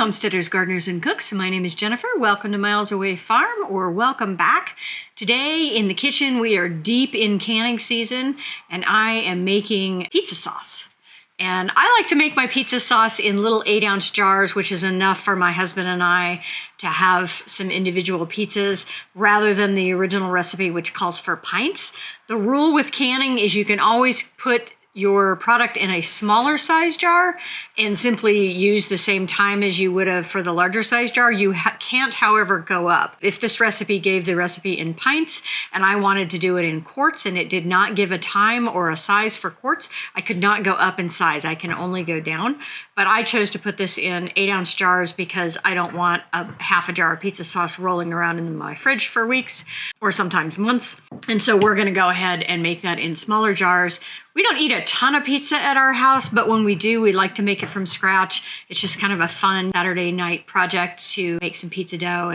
homesteaders, gardeners, and cooks. My name is Jennifer. Welcome to Miles Away Farm, or welcome back. Today in the kitchen, we are deep in canning season, and I am making pizza sauce. And I like to make my pizza sauce in little 8-ounce jars, which is enough for my husband and I to have some individual pizzas, rather than the original recipe, which calls for pints. The rule with canning is you can always put your product in a smaller size jar and simply use the same time as you would have for the larger size jar. You can't, however, go up. If this recipe gave the recipe in pints and I wanted to do it in quarts and it did not give a time or a size for quarts, I could not go up in size. I can only go down. But I chose to put this in 8-ounce jars because I don't want a half a jar of pizza sauce rolling around in my fridge for weeks or sometimes months. And so we're going to go ahead and make that in smaller jars. We don't eat a ton of pizza at our house, but when we do, we like to make it from scratch. It's just kind of a fun Saturday night project to make some pizza dough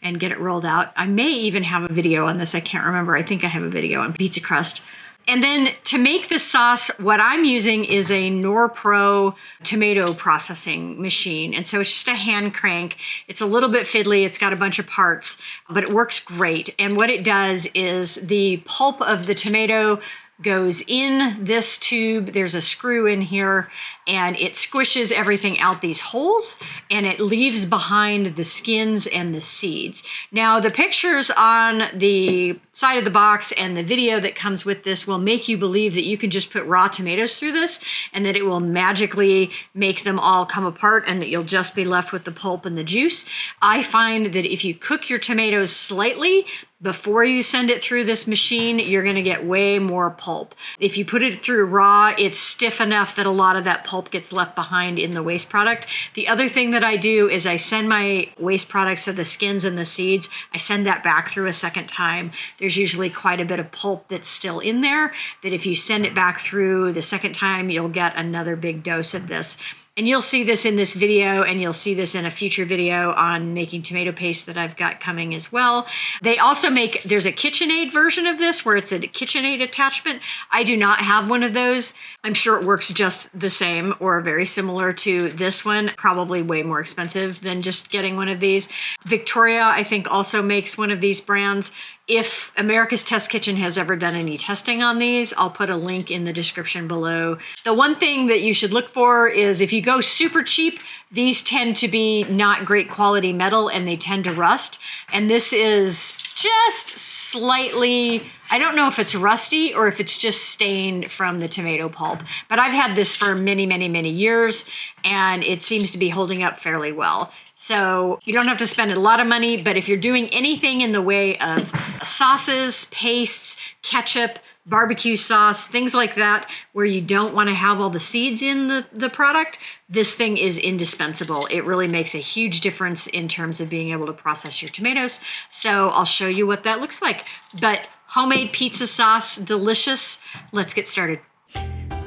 and get it rolled out. I may even have a video on this. I can't remember. I think I have a video on pizza crust. And then to make this sauce, what I'm using is a Norpro tomato processing machine. And so it's just a hand crank. It's a little bit fiddly. It's got a bunch of parts, but it works great. And what it does is the pulp of the tomato goes in this tube. There's a screw in here, and it squishes everything out these holes, and it leaves behind the skins and the seeds. Now, the pictures on the side of the box and the video that comes with this will make you believe that you can just put raw tomatoes through this and that it will magically make them all come apart and that you'll just be left with the pulp and the juice. I find that if you cook your tomatoes slightly before you send it through this machine, you're gonna get way more pulp. If you put it through raw, it's stiff enough that a lot of that pulp gets left behind in the waste product. The other thing that I do is I send my waste products, so the skins and the seeds, I send that back through a second time. There's usually quite a bit of pulp that's still in there, that if you send it back through the second time, you'll get another big dose of this. And you'll see this in this video, and you'll see this in a future video on making tomato paste that I've got coming as well. They also make, there's a KitchenAid version of this where it's a KitchenAid attachment. I do not have one of those. I'm sure it works just the same or very similar to this one, probably way more expensive than just getting one of these. Victoria, I think, also makes one of these brands. If America's Test Kitchen has ever done any testing on these, I'll put a link in the description below. The one thing that you should look for is if you go super cheap, these tend to be not great quality metal and they tend to rust. And this is just slightly, I don't know if it's rusty or if it's just stained from the tomato pulp, but I've had this for many, many, many years and it seems to be holding up fairly well. So you don't have to spend a lot of money, but if you're doing anything in the way of sauces, pastes, ketchup, barbecue sauce, things like that, where you don't want to have all the seeds in the product, this thing is indispensable. It really makes a huge difference in terms of being able to process your tomatoes. So I'll show you what that looks like. But homemade pizza sauce, delicious. Let's get started.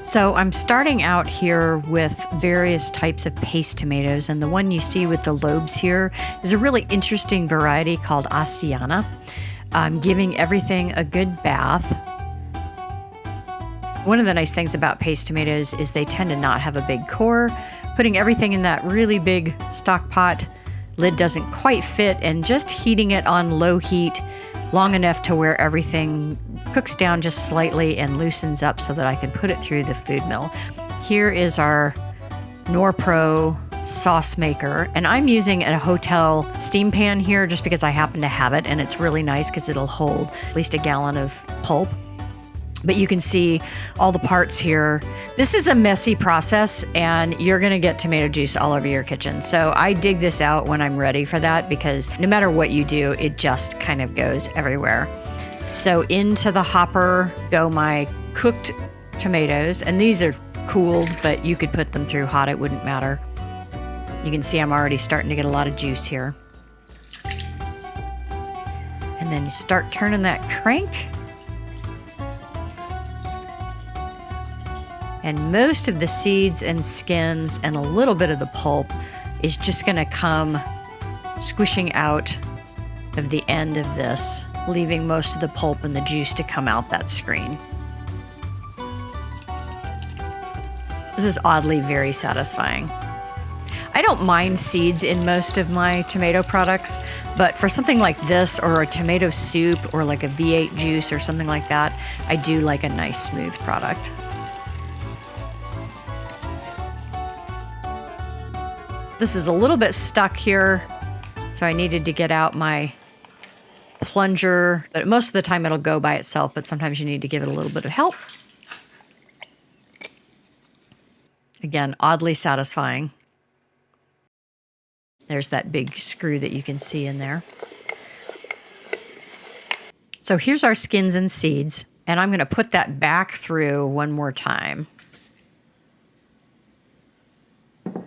So I'm starting out here with various types of paste tomatoes, and the one you see with the lobes here is a really interesting variety called Astiana. I'm giving everything a good bath. One of the nice things about paste tomatoes is they tend to not have a big core. Putting everything in that really big stock pot, lid doesn't quite fit, and just heating it on low heat long enough to where everything cooks down just slightly and loosens up so that I can put it through the food mill. Here is our Norpro sauce maker, and I'm using a hotel steam pan here just because I happen to have it, and it's really nice because it'll hold at least a gallon of pulp. But you can see all the parts here. This is a messy process and you're gonna get tomato juice all over your kitchen. So I dig this out when I'm ready for that because no matter what you do, it just kind of goes everywhere. So into the hopper go my cooked tomatoes, and these are cooled, but you could put them through hot, it wouldn't matter. You can see I'm already starting to get a lot of juice here. And then you start turning that crank. And most of the seeds and skins and a little bit of the pulp is just gonna come squishing out of the end of this, leaving most of the pulp and the juice to come out that screen. This is oddly very satisfying. I don't mind seeds in most of my tomato products, but for something like this or a tomato soup or like a V8 juice or something like that, I do like a nice smooth product. This is a little bit stuck here, so I needed to get out my plunger, but most of the time it'll go by itself, but sometimes you need to give it a little bit of help. Again, oddly satisfying. There's that big screw that you can see in there. So here's our skins and seeds, and I'm going to put that back through one more time. And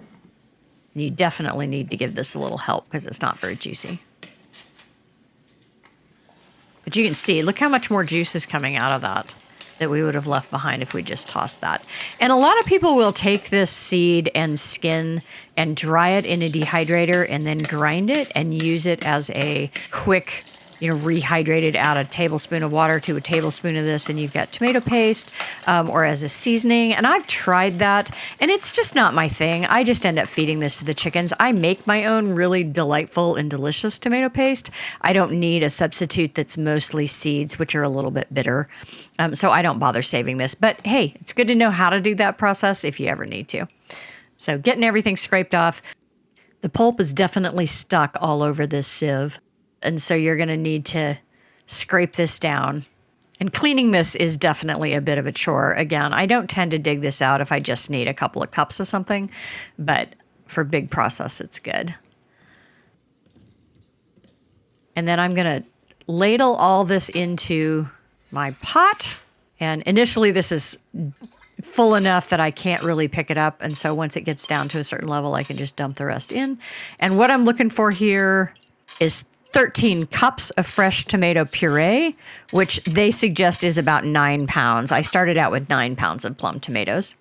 you definitely need to give this a little help because it's not very juicy. But you can see, look how much more juice is coming out of that we would have left behind if we just tossed that. And a lot of people will take this seed and skin and dry it in a dehydrator and then grind it and use it as a quick, rehydrated, add a tablespoon of water to a tablespoon of this, and you've got tomato paste, or as a seasoning. And I've tried that, and it's just not my thing. I just end up feeding this to the chickens. I make my own really delightful and delicious tomato paste. I don't need a substitute that's mostly seeds, which are a little bit bitter. So I don't bother saving this. But hey, it's good to know how to do that process if you ever need to. So getting everything scraped off. The pulp is definitely stuck all over this sieve. And so you're going to need to scrape this down. And cleaning this is definitely a bit of a chore. Again, I don't tend to dig this out if I just need a couple of cups of something, but for big process, it's good. And then I'm going to ladle all this into my pot. And initially this is full enough that I can't really pick it up. And so once it gets down to a certain level, I can just dump the rest in. And what I'm looking for here is 13 cups of fresh tomato puree, which they suggest is about 9 pounds. I started out with 9 pounds of plum tomatoes.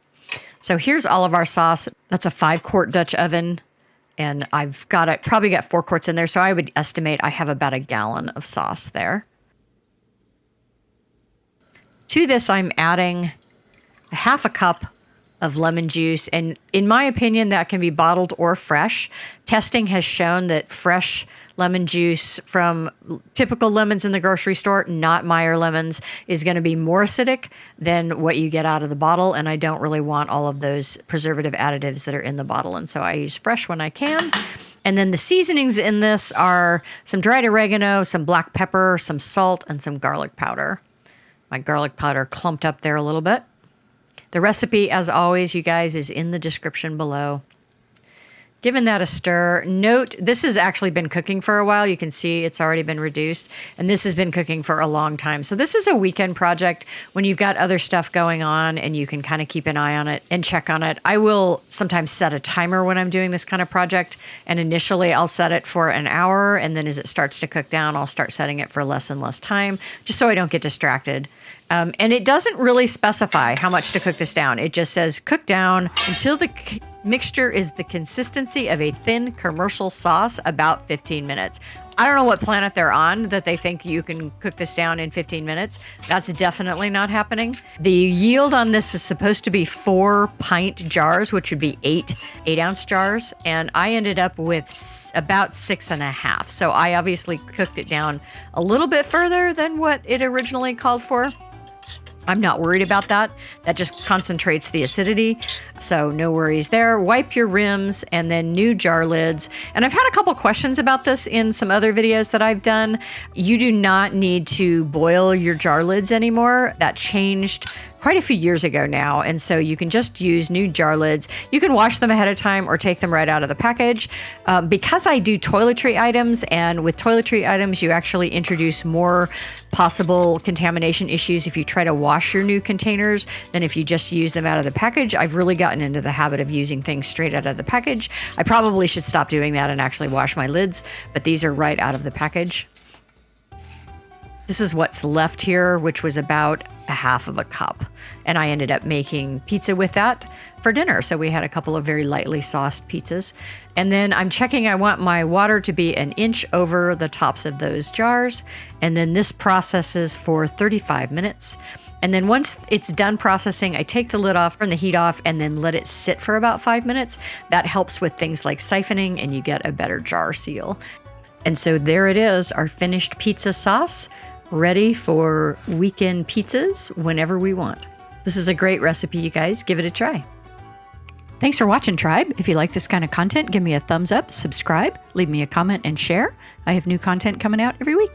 So here's all of our sauce. That's a 5-quart Dutch oven, and I've probably got 4 quarts in there, so I would estimate I have about a gallon of sauce there. To this, I'm adding a half a cup of lemon juice, and in my opinion, that can be bottled or fresh. Testing has shown that fresh lemon juice from typical lemons in the grocery store, not Meyer lemons, is going to be more acidic than what you get out of the bottle, and I don't really want all of those preservative additives that are in the bottle, and so I use fresh when I can. And then the seasonings in this are some dried oregano, some black pepper, some salt, and some garlic powder. My garlic powder clumped up there a little bit. The recipe, as always, you guys, is in the description below. Giving that a stir. Note, this has actually been cooking for a while. You can see it's already been reduced, and this has been cooking for a long time. So this is a weekend project when you've got other stuff going on and you can kind of keep an eye on it and check on it. I will sometimes set a timer when I'm doing this kind of project, and initially I'll set it for an hour, and then as it starts to cook down, I'll start setting it for less and less time, just so I don't get distracted. And it doesn't really specify how much to cook this down. It just says cook down until the mixture is the consistency of a thin commercial sauce, about 15 minutes. I don't know what planet they're on that they think you can cook this down in 15 minutes. That's definitely not happening. The yield on this is supposed to be 4 pint jars, which would be 8-ounce jars. And I ended up with about 6.5. So I obviously cooked it down a little bit further than what it originally called for. I'm not worried about that. That just concentrates the acidity. So no worries there. Wipe your rims and then new jar lids. And I've had a couple questions about this in some other videos that I've done. You do not need to boil your jar lids anymore. That changed quite a few years ago now, and so you can just use new jar lids. You can wash them ahead of time or take them right out of the package. Because I do toiletry items, and with toiletry items you actually introduce more possible contamination issues if you try to wash your new containers than if you just use them out of the package. I've really gotten into the habit of using things straight out of the package. I probably should stop doing that and actually wash my lids, but these are right out of the package. This is what's left here, which was about a half of a cup. And I ended up making pizza with that for dinner. So we had a couple of very lightly sauced pizzas. And then I'm checking, I want my water to be an inch over the tops of those jars. And then this processes for 35 minutes. And then once it's done processing, I take the lid off, turn the heat off, and then let it sit for about 5 minutes. That helps with things like siphoning, and you get a better jar seal. And so there it is, our finished pizza sauce, ready for weekend pizzas whenever we want. This is a great recipe, you guys. Give it a try. Thanks for watching, Tribe. If you like this kind of content, give me a thumbs up, subscribe, leave me a comment, and share. I have new content coming out every week.